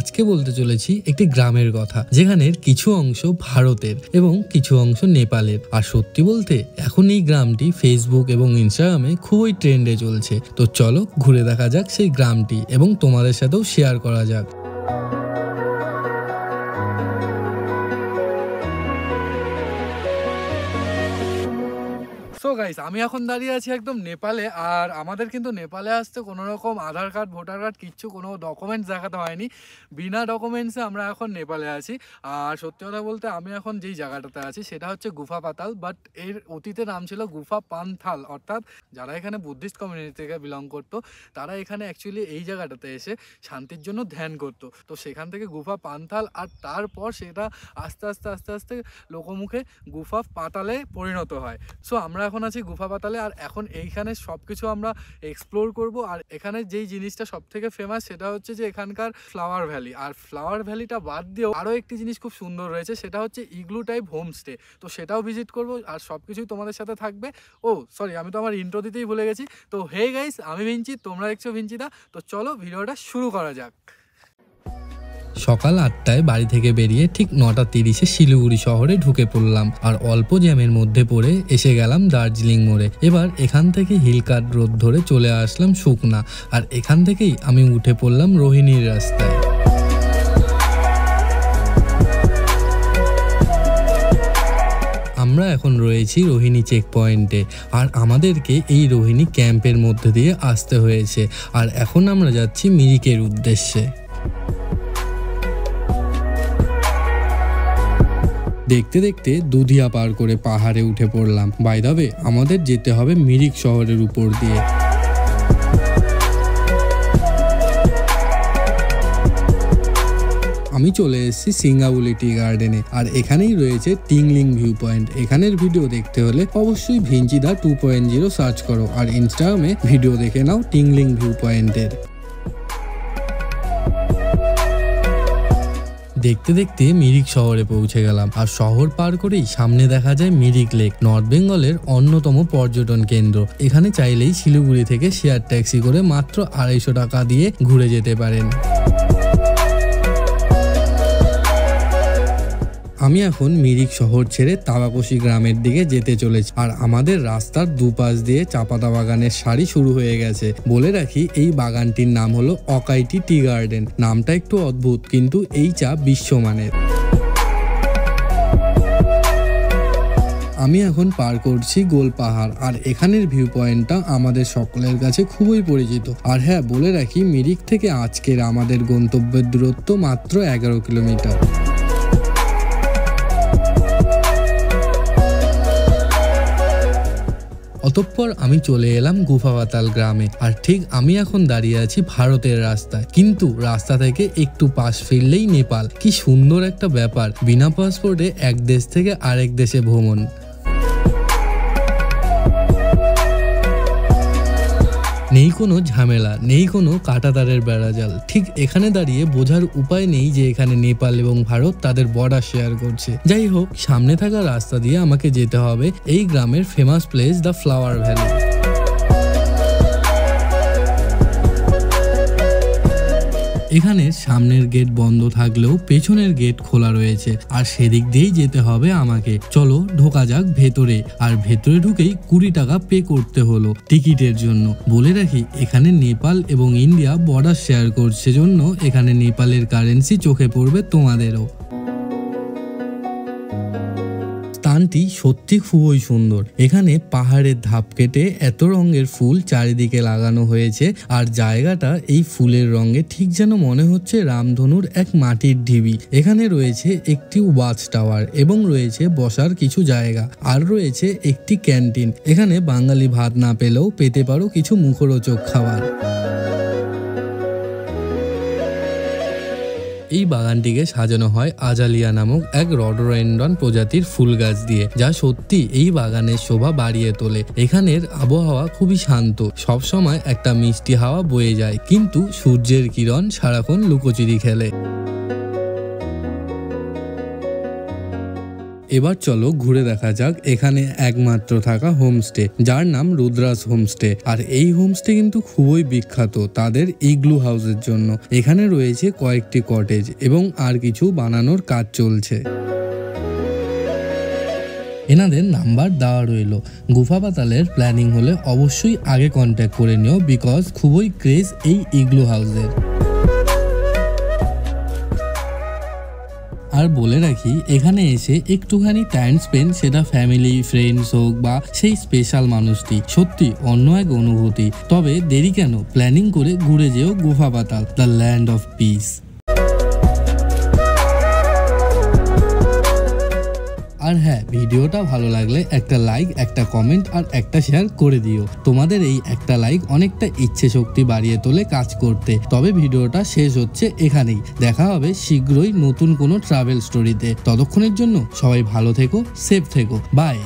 আজকে বলতে চলেছি একটি গ্রামের কথা, যেখানের কিছু অংশ ভারতের এবং কিছু অংশ নেপালের। আর সত্যি বলতে এখন এই গ্রামটি ফেসবুক এবং ইনস্টাগ্রামে খুবই ট্রেন্ডে চলছে। তো চলো ঘুরে দেখা যাক সেই গ্রামটি এবং তোমাদের সাথেও শেয়ার করা যাক। সো গাইস, আমি এখন দাঁড়িয়ে আছি একদম নেপালে। আর আমাদের কিন্তু নেপালে আসতে কোনো রকম আধার কার্ড, ভোটার কার্ড, কিচ্ছু কোনো ডকুমেন্টস দেখাতে হয়নি। বিনা ডকুমেন্টসে আমরা এখন নেপালে আছি। আর সত্যি কথা বলতে আমি এখন যেই জায়গাটাতে আছি সেটা হচ্ছে গুফা পাতাল, বাট এর অতীতে নাম ছিল গুফা পান্থাল। অর্থাৎ যারা এখানে বুদ্ধিস্ট কমিউনিটি থেকে বিলং করতো তারা এখানে অ্যাকচুয়ালি এই জায়গাটাতে এসে শান্তির জন্য ধ্যান করতো। তো সেখান থেকে গুফা পান্থাল, আর তারপর সেটা আস্তে আস্তে আস্তে আস্তে লোকমুখে গুফা পাতালে পরিণত হয়। সো আমরা এখন আছি গুফা পাতালে, আর এখন এইখানে সব কিছু আমরা এক্সপ্লোর করব। আর এখানে যেই জিনিসটা সব থেকে ফেমাস সেটা হচ্ছে যে এখানকার ফ্লাওয়ার ভ্যালি। আর ফ্লাওয়ার ভ্যালিটা বাদ দিয়েও আরও একটি জিনিস খুব সুন্দর রয়েছে, সেটা হচ্ছে ইগলু টাইপ হোমস্টে। তো সেটাও ভিজিট করব, আর সব কিছুই তোমাদের সাথে থাকবে। ও সরি, আমি তো আমার ইন্ট্রো দিতেই ভুলে গেছি। তো হে গাইস, আমি ভিঞ্চি, তোমরা দেখছো ভিঞ্চিদা। তো চলো ভিডিওটা শুরু করা যাক। সকাল 8টায় বাড়ি থেকে বেরিয়ে ঠিক 9:30-এ শিলিগুড়ি শহরে ঢুকে পড়লাম। আর অল্প জ্যামের মধ্যে পড়ে এসে গেলাম দার্জিলিং মোড়ে। এবার এখান থেকে হিলকার্ট রোড ধরে চলে আসলাম সুকনা। আর এখান থেকেই আমি উঠে পড়লাম রোহিণীর রাস্তায়। আমরা এখন রয়েছি রোহিণী চেক পয়েন্টে, আর আমাদেরকে এই রোহিণী ক্যাম্পের মধ্যে দিয়ে আসতে হয়েছে। আর এখন আমরা যাচ্ছি মিরিকের উদ্দেশ্যে। দেখতে দেখতে দুধিয়া পার করে পাহাড়ে উঠে পড়লাম। বাই দ্য ওয়ে, আমাদের যেতে হবে মিরিক শহরের উপর দিয়ে। আমি চলে এসেছি সিঙ্গাবুলি টি গার্ডেনে, আর এখানেই রয়েছে টিংলিং ভিউ পয়েন্ট। এখানের ভিডিও দেখতে হলে অবশ্যই ভিঞ্চিদা 2.0 সার্চ করো, আর ইনস্টাগ্রামে ভিডিও দেখে নাও টিংলিং ভিউ পয়েন্টের। দেখতে দেখতে মিরিক শহরে পৌঁছে গেলাম, আর শহর পার করেই সামনে দেখা যায় মিরিক লেক, নর্থ বেঙ্গলের অন্যতম পর্যটন কেন্দ্র। এখানে চাইলেই শিলিগুড়ি থেকে শেয়ার ট্যাক্সি করে মাত্র 250 টাকা দিয়ে ঘুরে যেতে পারেন। আমি এখন মিরিক শহর ছেড়ে তাবাকশি গ্রামের দিকে যেতে চলেছি। আর আমাদের রাস্তার দুপাশ দিয়ে চাপাতা বাগানের সারি শুরু হয়ে গেছে। বলে রাখি, এই বাগানটির নাম হলো অকাইটি টি গার্ডেন। নামটা একটু অদ্ভুত, কিন্তু এই চা বিশ্বমানের। আমি এখন পার করছি গোল পাহাড়, আর এখানের ভিউ পয়েন্টটা আমাদের সকলের কাছে খুবই পরিচিত। আর হ্যাঁ, বলে রাখি, মিরিক থেকে আজকের আমাদের গন্তব্যের দূরত্ব মাত্র 11 কিলোমিটার। অতঃপর আমি চলে এলাম গুফা পাতাল গ্রামে। আর ঠিক আমি এখন দাঁড়িয়ে আছি ভারতের রাস্তায়, কিন্তু রাস্তা থেকে একটু পাশ ফিরলেই নেপাল। কি সুন্দর একটা ব্যাপার, বিনা পাসপোর্টে এক দেশ থেকে আরেক দেশে ভ্রমণ। নেই কোনো ঝামেলা, নেই কোনো কাঁটাতারের বেড়াজাল। ঠিক এখানে দাঁড়িয়ে বোঝার উপায় নেই যে এখানে নেপাল এবং ভারত তাদের বর্ডার শেয়ার করছে। যাই হোক, সামনে থাকা রাস্তা দিয়ে আমাকে যেতে হবে এই গ্রামের famous place the flower valley. এখানে সামনের গেট বন্ধ থাকলেও পেছনের গেট খোলা রয়েছে, আর সেদিক দিয়েই যেতে হবে আমাকে। চলো ঢোকা যাক ভেতরে। আর ভেতরে ঢুকেই 20 টাকা পে করতে হলো টিকিটের জন্য। বলে রাখি, এখানে নেপাল এবং ইন্ডিয়া বর্ডার শেয়ার করছে জন্য এখানে নেপালের কারেন্সি চোখে পড়বে তোমাদেরও। স্থানটি সত্যি খুবই সুন্দর। এখানে পাহাড়ের ধাপ কেটে এত রঙের ফুল চারিদিকে লাগানো হয়েছে, আর জায়গাটা এই ফুলের রঙে ঠিক যেন মনে হচ্ছে রামধনুর এক মাটির ঢিবি। এখানে রয়েছে একটি ওয়াচ টাওয়ার এবং রয়েছে বসার কিছু জায়গা, আর রয়েছে একটি ক্যান্টিন। এখানে বাঙালি ভাত না পেলেও পেতে পারো কিছু মুখরোচক খাবার। এই বাগানটিকে সাজানো হয় আজালিয়া নামক এক রডোডেন্ড্রন প্রজাতির ফুল গাছ দিয়ে, যা সত্যি এই বাগানের শোভা বাড়িয়ে তোলে। এখানের আবহাওয়া খুবই শান্ত, সব সময় একটা মিষ্টি হাওয়া বয়ে যায়, কিন্তু সূর্যের কিরণ সারাক্ষণ লুকোচুরি খেলে। এবার চলো ঘুরে দেখা যাক এখানে একমাত্র থাকা হোমস্টে, যার নাম রুদ্রাস হোমস্টে। আর এই হোমস্টে কিন্তু খুবই বিখ্যাত তাদের ইগলু হাউসের জন্য। এখানে রয়েছে কয়েকটি কটেজ এবং আর কিছু বানানোর কাজ চলছে। এনাদের নাম্বার দেওয়া রইল। গুফা পাতালের প্ল্যানিং হলে অবশ্যই আগে কন্ট্যাক্ট করে নিও, বিকজ খুবই ক্রেজ এই ইগলু হাউসের। আর বলে রাখি, এখানে এসে একটুখানি টাইম স্পেন্ড, সেটা ফ্যামিলি ফ্রেন্ডস হোক বা সেই স্পেশাল মানুষটি, সত্যি অন্য এক অনুভূতি। তবে দেরি কেন, প্ল্যানিং করে ঘুরে যেও গুফা পাতাল, দ্য ল্যান্ড অফ পিস। আর হ্যাঁ, ভিডিওটা ভালো লাগলে একটা লাইক, একটা কমেন্ট আর একটা শেয়ার করে দিও। তোমাদের এই একটা লাইক অনেকটা ইচ্ছে শক্তি বাড়িয়ে তোলে কাজ করতে। তবে ভিডিওটা শেষ হচ্ছে এখানেই, দেখা হবে শীঘ্রই নতুন কোনো ট্রাভেল স্টোরিতে। ততক্ষণের জন্য সবাই ভালো থেকো, সেফ থেকো, বাই।